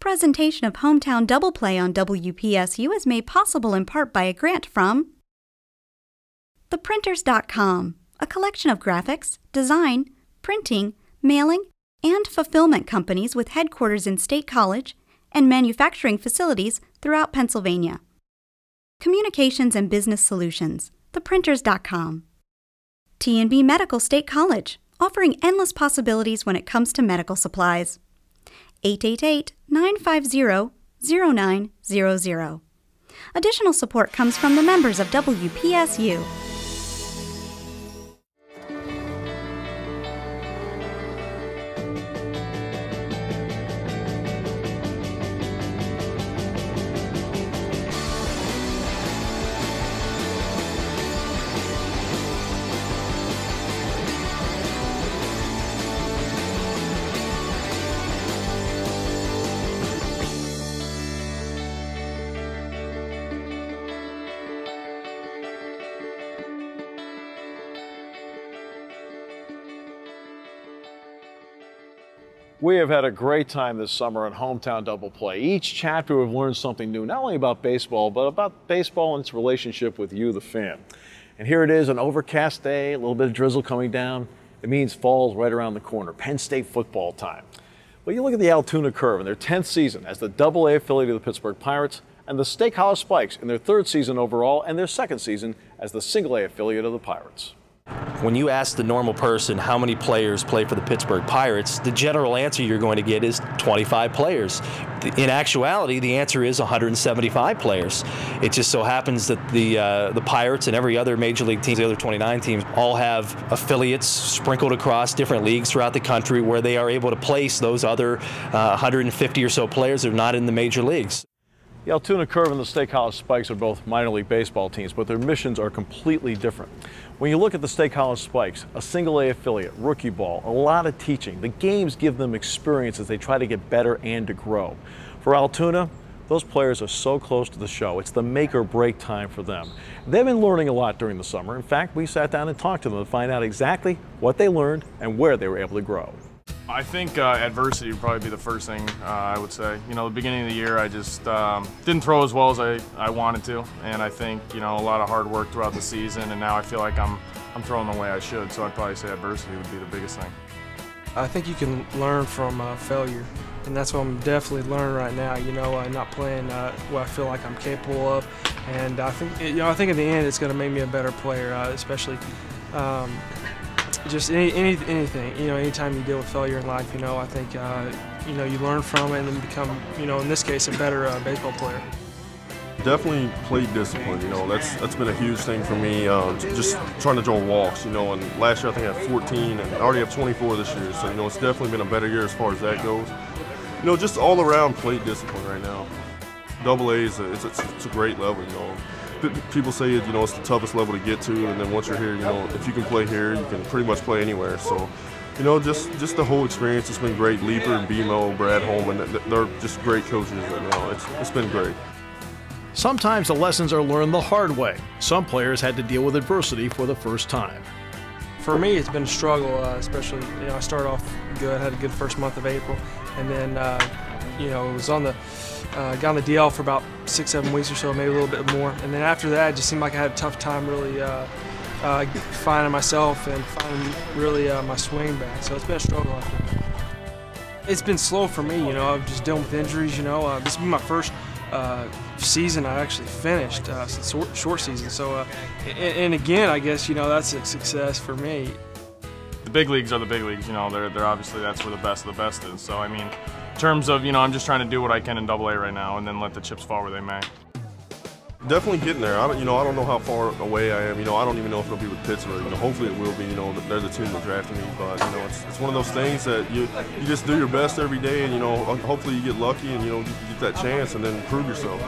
presentation of Hometown Double Play on WPSU is made possible in part by a grant from theprinters.com, a collection of graphics, design, printing, mailing, and fulfillment companies with headquarters in State College and manufacturing facilities throughout Pennsylvania. Communications and Business Solutions, theprinters.com. T&B Medical State College, offering endless possibilities when it comes to medical supplies. 888-950-0900. Additional support comes from the members of WPSU. We have had a great time this summer on Hometown Double Play. Each chapter we've learned something new, not only about baseball, but about baseball and its relationship with you, the fan. And here it is, an overcast day, a little bit of drizzle coming down. It means fall's right around the corner, Penn State football time. Well, you look at the Altoona Curve in their 10th season as the AA affiliate of the Pittsburgh Pirates, and the State College Spikes in their 3rd season overall and their 2nd season as the Single-A affiliate of the Pirates. When you ask the normal person how many players play for the Pittsburgh Pirates, the general answer you're going to get is 25 players. In actuality, the answer is 175 players. It just so happens that the Pirates and every other major league team, the other 29 teams, all have affiliates sprinkled across different leagues throughout the country where they are able to place those other 150 or so players that are not in the major leagues. The Altoona Curve and the State College Spikes are both minor league baseball teams, but their missions are completely different. When you look at the State College Spikes, a Single-A affiliate, rookie ball, a lot of teaching. The games give them experience as they try to get better and to grow. For Altoona, those players are so close to the show. It's the make or break time for them. They've been learning a lot during the summer. In fact, we sat down and talked to them to find out exactly what they learned and where they were able to grow. I think adversity would probably be the first thing I would say. You know, the beginning of the year, I just didn't throw as well as I wanted to, and I think, you know, a lot of hard work throughout the season, and now I feel like I'm throwing the way I should. So I'd probably say adversity would be the biggest thing. I think you can learn from failure, and that's what I'm definitely learning right now. You know, not playing what I feel like I'm capable of, and I think I think in the end it's going to make me a better player, especially. Just anything, you know, anytime you deal with failure in life, you know, I think, you know, you learn from it and then become, you know, in this case, a better baseball player. Definitely plate discipline, you know, that's been a huge thing for me, just trying to draw walks, you know, and last year I think I had 14 and I already have 24 this year, so, you know, it's definitely been a better year as far as that goes. You know, just all around plate discipline right now. AA is it's a great level, you know. People say, you know, it's the toughest level to get to, and then once you're here, you know, if you can play here, you can pretty much play anywhere. So, you know, just the whole experience has been great. Leaper and BMO, Brad Holman, they're just great coaches. You know, it's been great. Sometimes the lessons are learned the hard way. Some players had to deal with adversity for the first time. For me, it's been a struggle, especially, you know, I started off good, had a good first month of April, and then, you know, it was on the got on the DL for about 6-7 weeks or so, maybe a little bit more. And then after that, it just seemed like I had a tough time really finding myself and finding really my swing back. So it's been a struggle, I think. It's been slow for me, you know. I'm just dealing with injuries, you know. This will be my first season I actually finished, short season. So, and again, I guess, you know, that's a success for me. The big leagues are the big leagues, you know. They're obviously, that's where the best of the best is. So, I mean, in terms of, you know, I'm just trying to do what I can in AA right now and then let the chips fall where they may. Definitely getting there. I don't know how far away I am. You know, I don't even know if it'll be with Pittsburgh. You know, hopefully it will be. You know, they're the team that drafted me. But you know, it's one of those things that you just do your best every day, and you know, hopefully you get lucky and you know you get that chance and then prove yourself.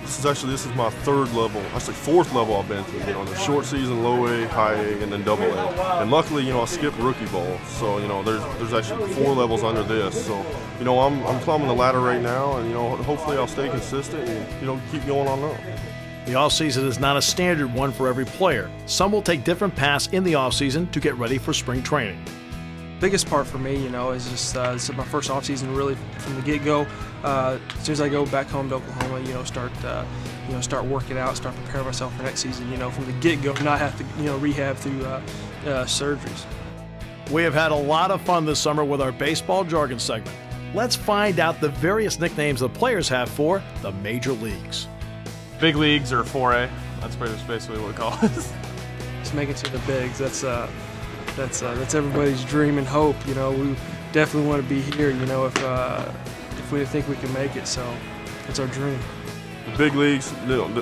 This is my 3rd level, I say 4th level I've been to, you know, the short season, low A, high A, and then AA. And luckily, you know, I skipped rookie ball, so, you know, there's actually 4 levels under this. So, you know, I'm climbing the ladder right now, and, you know, hopefully I'll stay consistent and, you know, keep going on up. The offseason is not a standard one for every player. Some will take different paths in the offseason to get ready for spring training. Biggest part for me, is just this is my first off season really from the get-go. As soon as I go back home to Oklahoma, start working out, start preparing myself for next season. From the get-go, not have to rehab through surgeries. We have had a lot of fun this summer with our baseball jargon segment. Let's find out the various nicknames the players have for the major leagues. Big leagues or 4A. That's basically what we call it. Just make it to the bigs. That's everybody's dream and hope. We definitely want to be here. If we think we can make it, so it's our dream. The big leagues,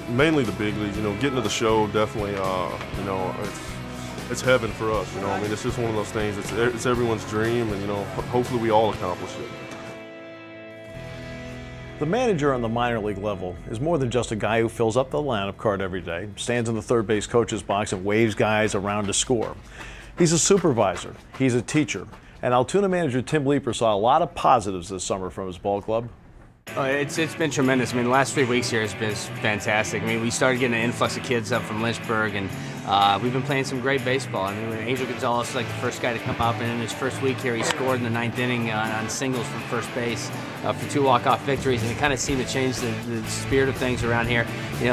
mainly the big leagues. Getting to the show definitely. It's heaven for us. I mean, it's just one of those things. It's everyone's dream, and hopefully we all accomplish it. The manager on the minor league level is more than just a guy who fills up the lineup card every day, stands in the third base coach's box and waves guys around to score. He's a supervisor, he's a teacher, and Altoona manager Tim Leeper saw a lot of positives this summer from his ball club. It's been tremendous. I mean, the last 3 weeks here has been fantastic. I mean, we started getting an influx of kids up from Lynchburg, and we've been playing some great baseball. I mean, Angel Gonzalez was like the first guy to come up, and in his first week here, he scored in the 9th inning on singles from first base for 2 walk-off victories, and it kind of seemed to change the spirit of things around here.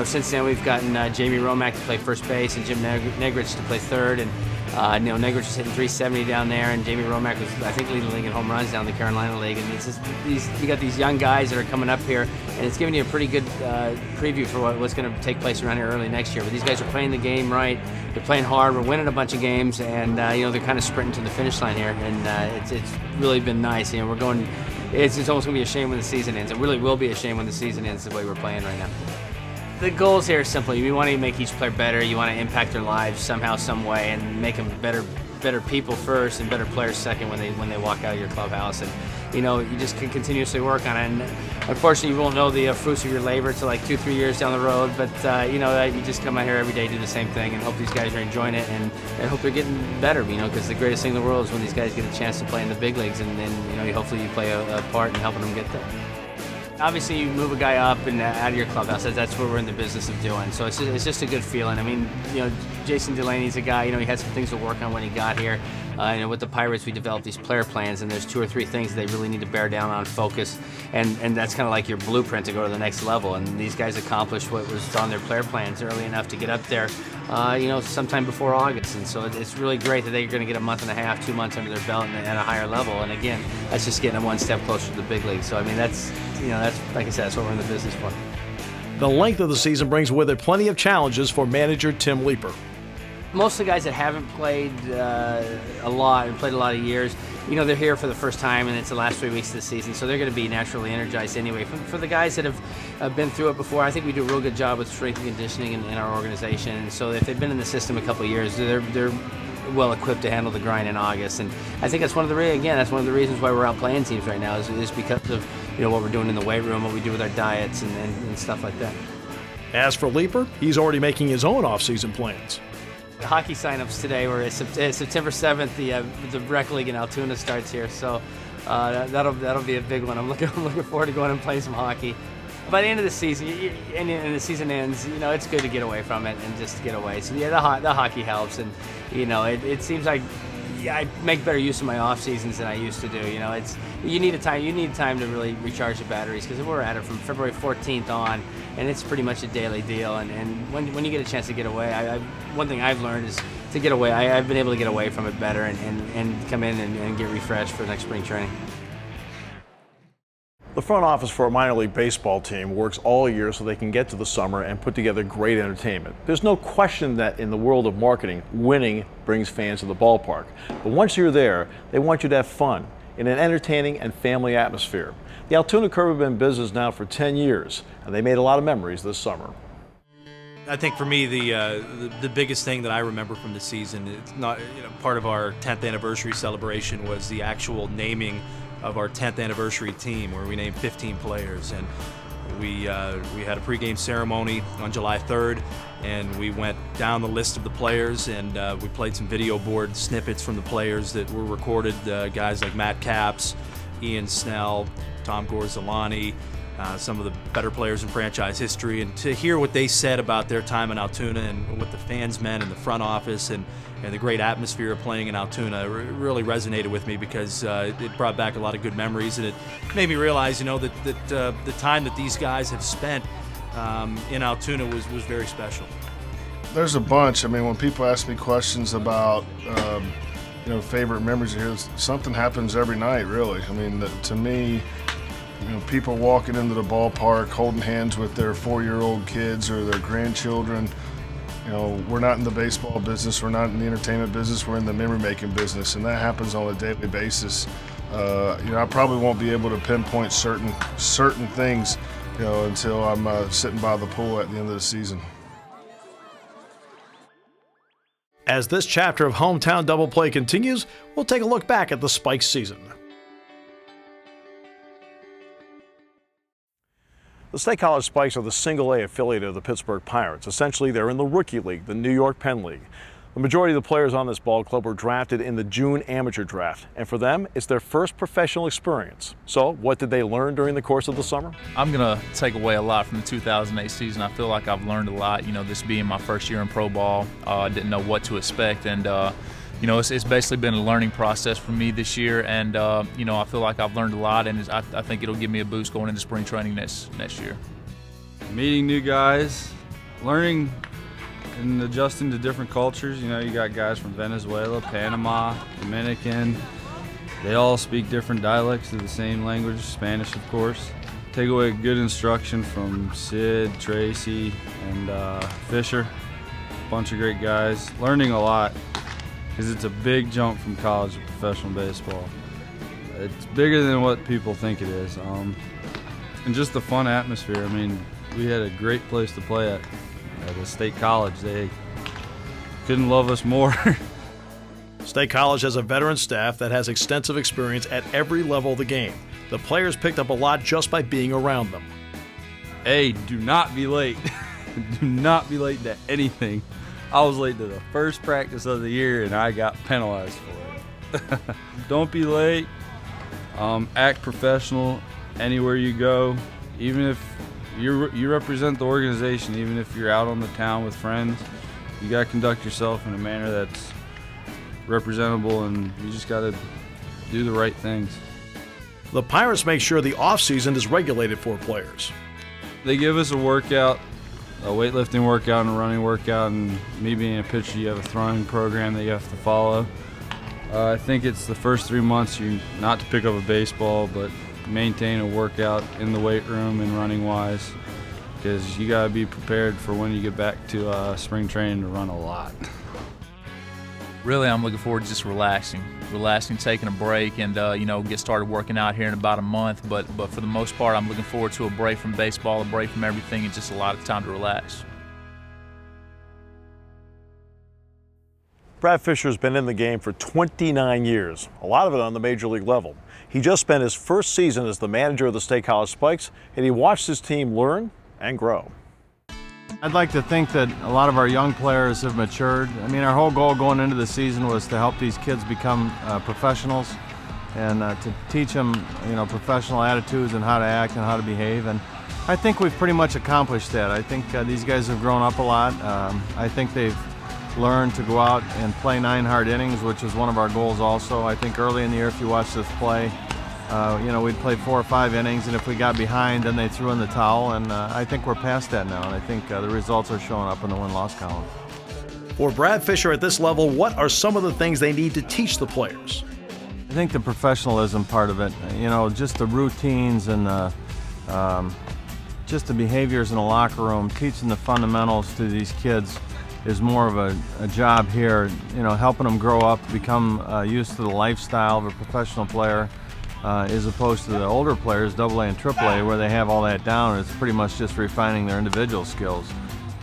Since then we've gotten Jamie Romack to play first base and Jim Negrich to play third, and Negrich was hitting 370 down there, and Jamie Romack was, I think, leading the league in home runs down the Carolina League. And it's just you got these young guys that are coming up here, and it's giving you a pretty good preview for what's going to take place around here early next year. But these guys are playing the game right. They're playing hard. We're winning a bunch of games, and they're kind of sprinting to the finish line here, and it's really been nice. We're going. It's almost going to be a shame when the season ends. It really will be a shame when the season ends the way we're playing right now. The goals here are simple. You want to make each player better. You want to impact their lives somehow, some way, and make them better people first and better players second when they walk out of your clubhouse. And you just can continuously work on it. And unfortunately, you won't know the fruits of your labor until like 2-3 years down the road. But you just come out here every day, do the same thing, and hope these guys are enjoying it, and hope they're getting better. Because the greatest thing in the world is when these guys get a chance to play in the big leagues, and then hopefully you play a part in helping them get there. Obviously, you move a guy up and out of your clubhouse. That's what we're in the business of doing. So it's just a good feeling. I mean, Jason Delaney's a guy. He had some things to work on when he got here. With the Pirates, we developed these player plans, and there's 2 or 3 things they really need to bear down on, focus, and that's kind of like your blueprint to go to the next level. And these guys accomplished what was on their player plans early enough to get up there, sometime before August. And so it's really great that they're going to get a month and a half, 2 months under their belt and at a higher level. And again, that's just getting them one step closer to the big league. So I mean, that's like I said, that's what we're in the business for. The length of the season brings with it plenty of challenges for manager Tim Leeper. Most of the guys that haven't played a lot and played a lot of years, they're here for the first time, and it's the last 3 weeks of the season, so they're going to be naturally energized anyway. For the guys that have been through it before, I think we do a real good job with strength and conditioning in our organization. And so if they've been in the system a couple of years, they're well equipped to handle the grind in August. And I think that's one of the reasons why we're out playing teams right now is because of what we're doing in the weight room, what we do with our diets, and stuff like that. As for Leeper, he's already making his own off-season plans. The hockey signups today were September 7th. The rec league in Altoona starts here, so that'll be a big one. I'm looking forward to going and playing some hockey. By the end of the season, and the season ends, it's good to get away from it and just get away. So yeah, the hockey helps, and it seems like I make better use of my off seasons than I used to do. You need time to really recharge the batteries, because we're at it from February 14th on, and it's pretty much a daily deal. And when you get a chance to get away, one thing I've learned is to get away. I've been able to get away from it better and come in and get refreshed for next spring training. The front office for a minor league baseball team works all year so they can get to the summer and put together great entertainment. There's no question that in the world of marketing, winning brings fans to the ballpark. But once you're there, they want you to have fun in an entertaining and family atmosphere. The Altoona Curve have been in business now for 10 years, and they made a lot of memories this summer. I think for me, the biggest thing that I remember from the season, it's not part of our 10th anniversary celebration, was the actual naming of our 10th anniversary team, where we named 15 players. And we had a pregame ceremony on July 3rd, and we went down the list of the players, and we played some video board snippets from the players that were recorded, guys like Matt Capps, Ian Snell, Tom Gorzolani, some of the better players in franchise history, and to hear what they said about their time in Altoona and what the fans meant in the front office and the great atmosphere of playing in Altoona really resonated with me, because it brought back a lot of good memories, and it made me realize, that the time that these guys have spent in Altoona was very special. There's a bunch. I mean, when people ask me questions about favorite memories here, something happens every night, really. I mean, to me, people walking into the ballpark, holding hands with their 4-year-old kids or their grandchildren. We're not in the baseball business, we're not in the entertainment business, we're in the memory-making business, and that happens on a daily basis. I probably won't be able to pinpoint certain things, until I'm sitting by the pool at the end of the season. As this chapter of Hometown Double Play continues, we'll take a look back at the Spikes season. The State College Spikes are the single-A affiliate of the Pittsburgh Pirates. Essentially, they're in the Rookie League, the New York Penn League. The majority of the players on this ball club were drafted in the June amateur draft, and for them, it's their first professional experience. So, what did they learn during the course of the summer? I'm going to take away a lot from the 2008 season. I feel like I've learned a lot. This being my first year in pro ball, I didn't know what to expect, and it's basically been a learning process for me this year, and I feel like I've learned a lot, and I think it'll give me a boost going into spring training next year. Meeting new guys, learning and adjusting to different cultures. You got guys from Venezuela, Panama, Dominican. They all speak different dialects of the same language, Spanish of course. Take away good instruction from Sid, Tracy, and Fisher. A bunch of great guys. Learning a lot, because it's a big jump from college to professional baseball. It's bigger than what people think it is. And just the fun atmosphere. I mean, we had a great place to play at the State College. They couldn't love us more. State College has a veteran staff that has extensive experience at every level of the game. The players picked up a lot just by being around them. Hey, do not be late. Do not be late to anything. I was late to the first practice of the year and I got penalized for it. Don't be late. Act professional anywhere you go. Even if you represent the organization, even if you're out on the town with friends, you got to conduct yourself in a manner that's representable, and you just got to do the right things. The Pirates make sure the off-season is regulated for players. They give us a workout, a weightlifting workout and a running workout, and me being a pitcher, you have a throwing program that you have to follow. I think it's the first 3 months not to pick up a baseball, but maintain a workout in the weight room and running wise, because you got to be prepared for when you get back to spring training to run a lot. Really, I'm looking forward to just relaxing, taking a break, and get started working out here in about a month. But for the most part, I'm looking forward to a break from baseball, a break from everything, and just a lot of time to relax. Brad Fisher's been in the game for 29 years, a lot of it on the major league level. He just spent his first season as the manager of the State College Spikes, and he watched his team learn and grow. I'd like to think that a lot of our young players have matured. I mean, our whole goal going into the season was to help these kids become professionals and to teach them, professional attitudes and how to act and how to behave. And I think we've pretty much accomplished that. I think these guys have grown up a lot. I think they've learned to go out and play 9 hard innings, which is one of our goals also. I think early in the year, if you watched us play, we'd play 4 or 5 innings, and if we got behind, then they threw in the towel, and I think we're past that now, and I think the results are showing up in the win-loss column. For Brad Fisher at this level, what are some of the things they need to teach the players? I think the professionalism part of it, just the routines and just the behaviors in the locker room, teaching the fundamentals to these kids is more of a job here, helping them grow up, become used to the lifestyle of a professional player, as opposed to the older players, AA and AAA, where they have all that down. It's pretty much just refining their individual skills.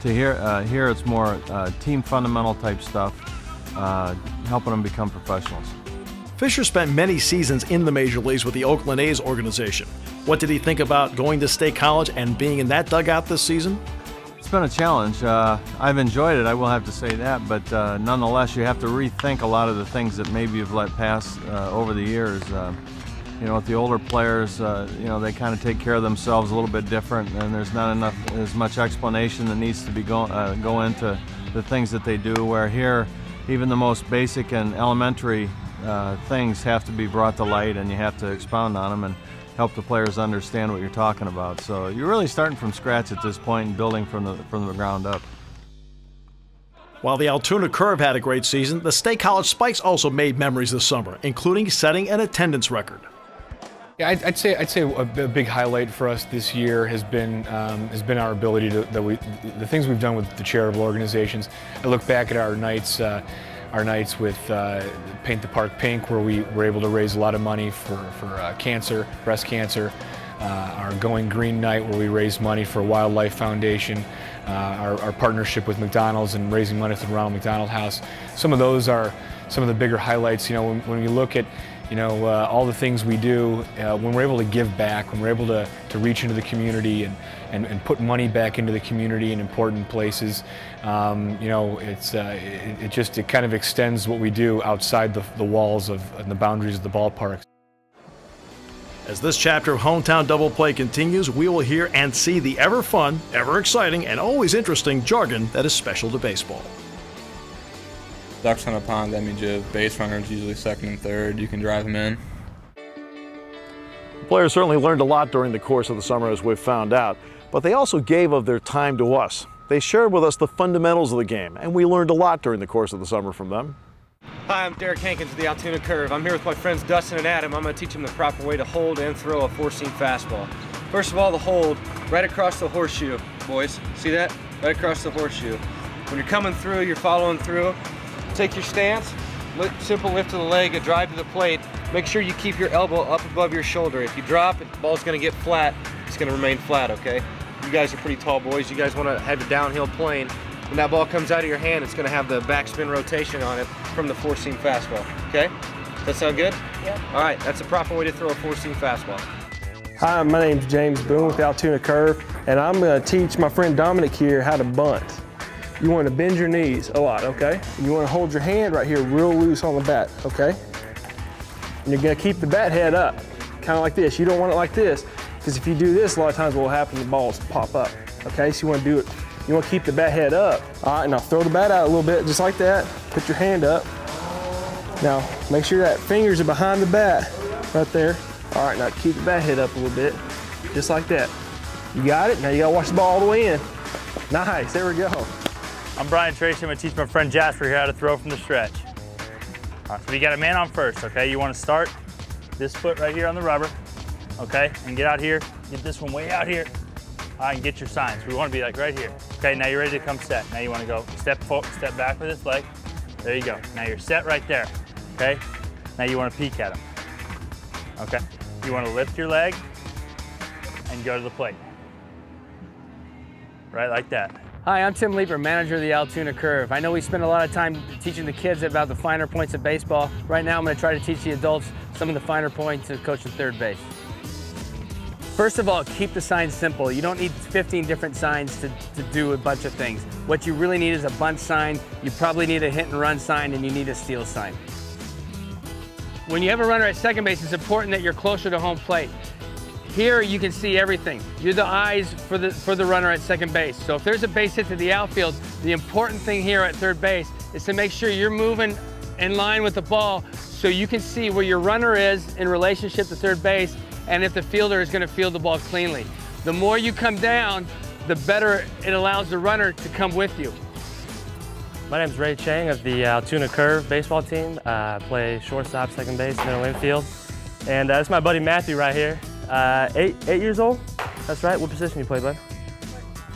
To here it's more team fundamental type stuff, helping them become professionals. Fisher spent many seasons in the major leagues with the Oakland A's organization. What did he think about going to State College and being in that dugout this season? It's been a challenge. I've enjoyed it, I will have to say that, but nonetheless, you have to rethink a lot of the things that maybe you've let pass over the years. You know, with the older players, you know, they kind of take care of themselves a little bit different, and there's not as much explanation that needs to be go into the things that they do, where here, even the most basic and elementary things have to be brought to light, and you have to expound on them and help the players understand what you're talking about. So you're really starting from scratch at this point and building from the ground up. While the Altoona Curve had a great season, the State College Spikes also made memories this summer, including setting an attendance record. Yeah, I'd say a big highlight for us this year has been our ability to the things we've done with the charitable organizations. I look back at our nights with Paint the Park Pink, where we were able to raise a lot of money for cancer, breast cancer. Our Going Green night, where we raised money for a wildlife foundation. Our partnership with McDonald's and raising money for the Ronald McDonald House. Some of those are some of the bigger highlights. You know, when we look at all the things we do, when we're able to give back, when we're able to reach into the community and put money back into the community in important places, you know, it kind of extends what we do outside the walls and the boundaries of the ballpark. As this chapter of Hometown Double Play continues, we will hear and see the ever fun, ever exciting, and always interesting jargon that is special to baseball. Ducks on a pond, that means you have base runners, usually second and third. You can drive them in. The players certainly learned a lot during the course of the summer, as we've found out, but they also gave of their time to us. They shared with us the fundamentals of the game, and we learned a lot during the course of the summer from them. Hi, I'm Derek Hankins of the Altoona Curve. I'm here with my friends Dustin and Adam. I'm going to teach them the proper way to hold and throw a four-seam fastball. First of all, the hold, right across the horseshoe, boys. See that? Right across the horseshoe. When you're coming through, you're following through. Take your stance, simple lift of the leg, a drive to the plate. Make sure you keep your elbow up above your shoulder. If you drop it, the ball's going to get flat. It's going to remain flat, okay? You guys are pretty tall boys. You guys want to have a downhill plane. When that ball comes out of your hand, it's going to have the backspin rotation on it from the four-seam fastball, okay? Does that sound good? Yeah. All right, that's the proper way to throw a four-seam fastball. Hi, my name's James Boone with the Altoona Curve, and I'm going to teach my friend Dominic here how to bunt. You want to bend your knees a lot, okay? And you want to hold your hand right here real loose on the bat, okay? And you're going to keep the bat head up, kind of like this. You don't want it like this, because if you do this, a lot of times what will happen, the balls pop up, okay? So you want to do it, you want to keep the bat head up. All right, now throw the bat out a little bit, just like that. Put your hand up. Now, make sure that fingers are behind the bat, right there. All right, now keep the bat head up a little bit, just like that. You got it? Now you got to watch the ball all the way in. Nice, there we go. I'm Brian Tracy. I'm going to teach my friend Jasper here how to throw from the stretch. All right, so you got a man on first, okay? You want to start this foot right here on the rubber, okay? And get out here, get this one way out here. All right, and get your signs. We want to be like right here. Okay, now you're ready to come set. Now you want to go step forward, step back with this leg. There you go. Now you're set right there, okay? Now you want to peek at him, okay? You want to lift your leg and go to the plate. Right like that. Hi, I'm Tim Leeper, manager of the Altoona Curve. I know we spend a lot of time teaching the kids about the finer points of baseball. Right now I'm going to try to teach the adults some of the finer points of coaching third base. First of all, keep the signs simple. You don't need 15 different signs to do a bunch of things. What you really need is a bunt sign, you probably need a hit and run sign, and you need a steal sign. When you have a runner at second base, it's important that you're closer to home plate. Here you can see everything. You're the eyes for the runner at second base. So if there's a base hit to the outfield, the important thing here at third base is to make sure you're moving in line with the ball so you can see where your runner is in relationship to third base and if the fielder is going to field the ball cleanly. The more you come down, the better it allows the runner to come with you. My name's Ray Chang of the Altoona Curve baseball team. I play shortstop, second base, middle infield. And that's my buddy Matthew right here. 8 years old? That's right. What position you play, bud?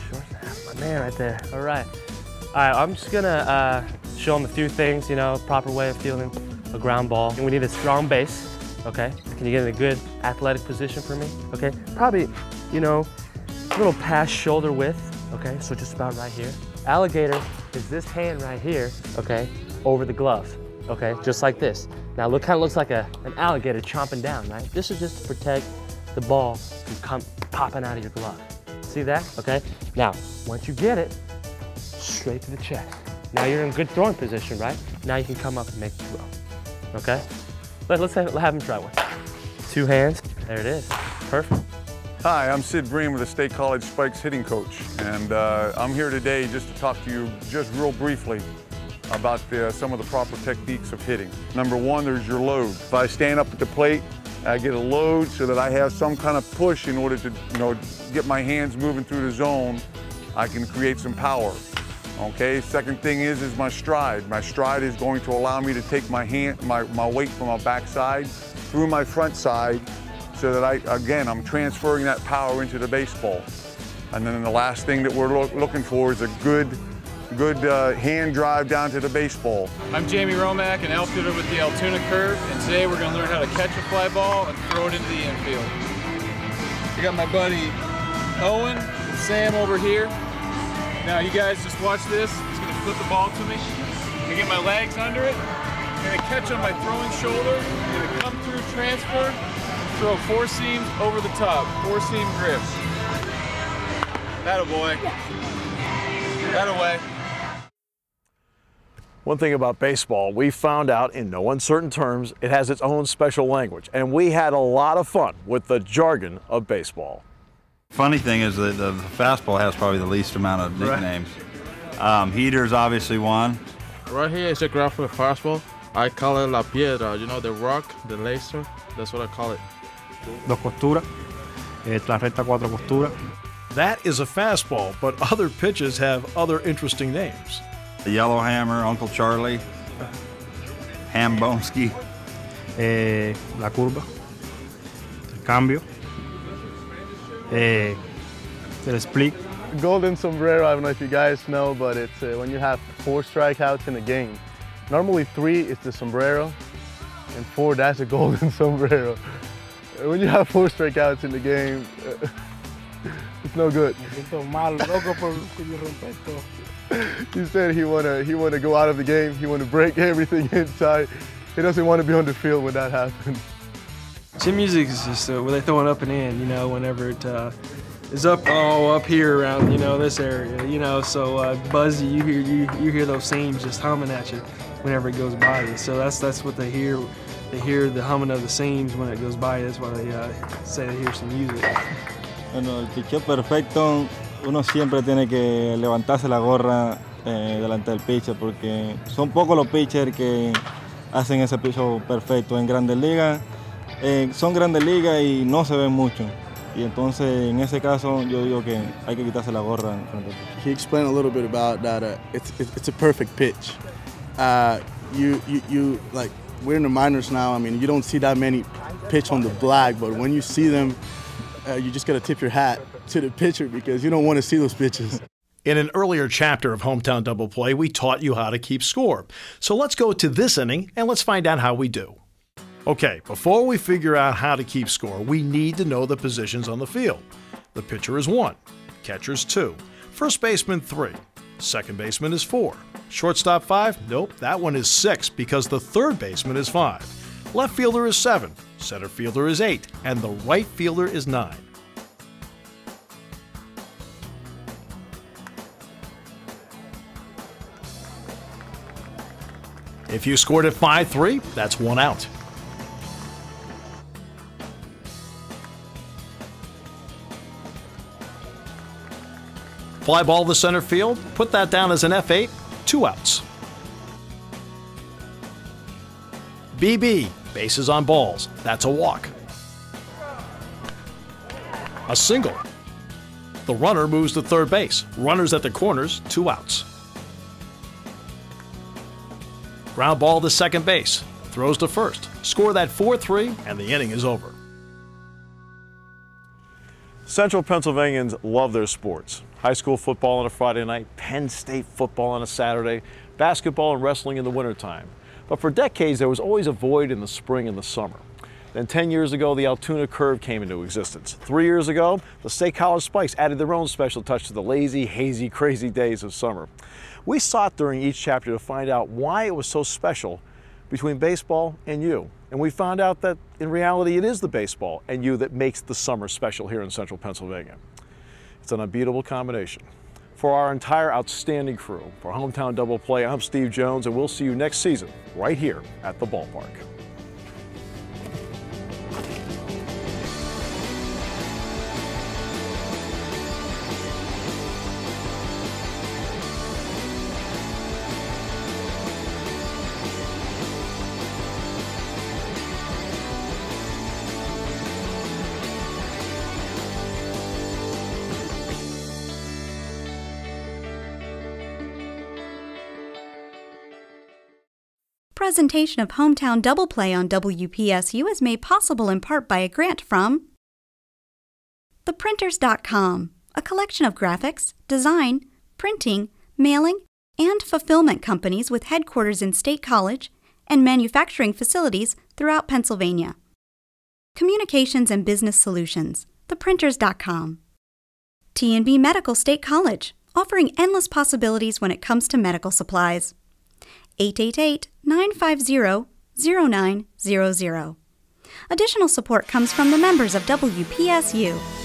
Shortstop. My man right there. All right. All right, I'm just gonna show him a few things, you know, proper way of fielding a ground ball. And we need a strong base, okay? Can you get in a good athletic position for me? Okay, probably, you know, a little past shoulder width, okay? So just about right here. Alligator is this hand right here, okay, over the glove, okay? Just like this. Now look, kind of looks like an alligator chomping down, right? This is just to protect the ball from popping out of your glove. See that? Okay? Now, once you get it, straight to the chest. Now you're in good throwing position, right? Now you can come up and make the throw. Okay? Let's have him try one. 2 hands. There it is. Perfect. Hi, I'm Sid Breen with the State College Spikes hitting coach, and I'm here today just to talk to you just real briefly about some of the proper techniques of hitting. Number one, there's your load. If I stand up at the plate, I get a load so that I have some kind of push in order to, get my hands moving through the zone. I can create some power. Okay, second thing is my stride. My stride is going to allow me to take my weight from my backside through my front side so that I'm transferring that power into the baseball. And then the last thing that we're looking for is a good hand drive down to the baseball. I'm Jamie Romack, an outfielder with the Altoona Curve, and today we're going to learn how to catch a fly ball and throw it into the infield. I got my buddy Owen and Sam over here. Now you guys just watch this. He's going to flip the ball to me. I'm going to get my legs under it. I'm going to catch on my throwing shoulder. I'm going to come through, transfer, throw 4 seams over the top. 4-seam grip. That'll boy. That'll way. One thing about baseball, we found out in no uncertain terms, it has its own special language, and we had a lot of fun with the jargon of baseball. Funny thing is that the fastball has probably the least amount of nicknames. Heater's obviously one. Right here is a graph for the fastball. I call it la piedra, the rock, the laser. That's what I call it. Dos costuras, la recta 4 costuras. That is a fastball, but other pitches have other interesting names. The yellow hammer, Uncle Charlie, Hambonski. La curva, el cambio, el split. Golden sombrero, I don't know if you guys know, but it's when you have 4 strikeouts in a game. Normally 3 is the sombrero, and 4, that's a golden sombrero. When you have 4 strikeouts in the game, it's no good. He said he wanna go out of the game. He wanna break everything inside. He doesn't want to be on the field when that happens. Chin music is just where they throw it up and in, whenever it is up here around, this area, so buzzy. You hear those seams just humming at you whenever it goes by you. So that's what they hear. They hear the humming of the seams when it goes by. That's why they say they hear some music. Bueno, el picheo perfecto, uno siempre tiene que levantarse la gorra delante del pitcher porque son pocos los pitchers que hacen ese picheo perfecto en Grandes Ligas. Son Grandes Ligas y no se ven mucho. Y entonces en ese caso yo digo que hay que quitarse la gorra. Can you explain a little bit about that? It's a perfect pitch. You like we're in the minors now. I mean, you don't see that many pitch on the black, but when you see them, you just got to tip your hat to the pitcher because you don't want to see those pitches. In an earlier chapter of Hometown Double Play, we taught you how to keep score. So let's go to this inning and let's find out how we do. Okay, before we figure out how to keep score, we need to know the positions on the field. The pitcher is 1, catcher's 2, first baseman 3, second baseman is 4, shortstop 5, nope, that one is 6 because the third baseman is 5. Left fielder is 7, center fielder is 8, and the right fielder is 9. If you scored at 5-3, that's 1 out. Fly ball to center field, put that down as an F8, 2 outs. BB, bases on balls, that's a walk. A single. The runner moves to third base. Runners at the corners, 2 outs. Ground ball to second base, throws to first. Score that 4-3, and the inning is over. Central Pennsylvanians love their sports. High school football on a Friday night, Penn State football on a Saturday, basketball and wrestling in the wintertime. But for decades, there was always a void in the spring and the summer. Then 10 years ago, the Altoona Curve came into existence. 3 years ago, the State College Spikes added their own special touch to the lazy, hazy, crazy days of summer. We sought during each chapter to find out why it was so special between baseball and you. And we found out that in reality, it is the baseball and you that makes the summer special here in Central Pennsylvania. It's an unbeatable combination. For our entire outstanding crew, for Hometown Double Play, I'm Steve Jones, and we'll see you next season right here at the ballpark. presentation of Hometown Double Play on WPSU is made possible in part by a grant from theprinters.com, a collection of graphics, design, printing, mailing, and fulfillment companies with headquarters in State College and manufacturing facilities throughout Pennsylvania. Communications and Business Solutions, theprinters.com. T&B Medical State College, offering endless possibilities when it comes to medical supplies. 888-950-0900. Additional support comes from the members of WPSU.